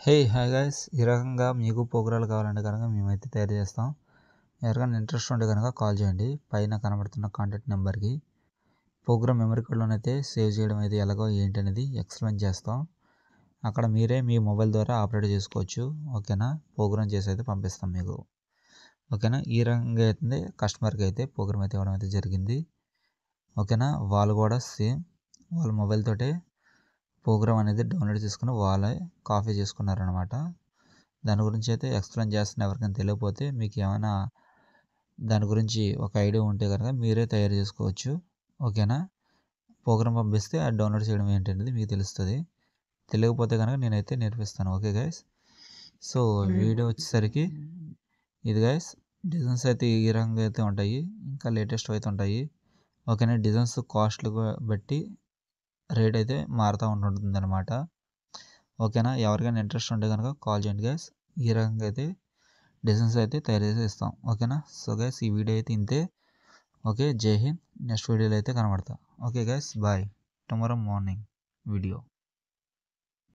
Hi guys, ఈ రకంగా మీకు పోగురాలు కావాలంటే కనుక మేమైతే తయారు చేస్తాం. ఎవరికైనా ఇంట్రెస్ట్ ఉంటే కనుక కాల్ చేయండి. పైన కనబడుతున్న కాంటాక్ట్ నెంబర్కి ప్రోగ్రామ్ మెమరీ కార్డులోనైతే సేవ్ చేయడం అయితే ఎలాగో ఏంటి అనేది ఎక్స్ప్లెయిన్ చేస్తాం. అక్కడ మీరే మీ మొబైల్ ద్వారా ఆపరేట్ చేసుకోవచ్చు. ఓకేనా, ప్రోగ్రామ్ చేసి అయితే పంపిస్తాం మీకు. ఓకేనా, ఈ రకంగా అయితే కస్టమర్కి అయితే ప్రోగ్రామ్ అయితే ఇవ్వడం అయితే జరిగింది. ఓకేనా, వాళ్ళు కూడా సేమ్ వాళ్ళ మొబైల్ తోటే ప్రోగ్రామ్ అనేది డౌన్లోడ్ చేసుకుని వాళ్ళే కాపీ చేసుకున్నారనమాట. దాని గురించి అయితే ఎక్స్ప్లెయిన్ చేస్తున్న ఎవరికైనా తెలియకపోతే మీకు ఏమైనా దాని గురించి ఒక ఐడియా ఉంటే కనుక మీరే తయారు చేసుకోవచ్చు. ఓకేనా, ప్రోగ్రామ్ పంపిస్తే అది డౌన్లోడ్ చేయడం ఏంటనేది మీకు తెలుస్తుంది. తెలియకపోతే కనుక నేనైతే నేర్పిస్తాను. ఓకే గైస్, సో వీడియో వచ్చేసరికి ఇది గైస్. డిజైన్స్ అయితే ఈ రకంగా అయితే ఉంటాయి, ఇంకా లేటెస్ట్ అయితే ఉంటాయి. ఓకేనా, డిజైన్స్ కాస్ట్లు బట్టి రేట్ అయితే మారుతూ ఉంటుంది అనమాట. ఓకేనా, ఎవరికైనా ఇంట్రెస్ట్ ఉంటే కనుక కాల్ చేయండి గైస్. ఈ రకంగా అయితే డిజైన్స్ అయితే తయారు చేసి ఇస్తాం. ఓకేనా, సో గైస్ ఈ వీడియో అయితే ఇంతే. ఓకే, జై హింద్. నెక్స్ట్ వీడియోలో అయితే కనబడతా. Okay guys, bye. Tomorrow morning video.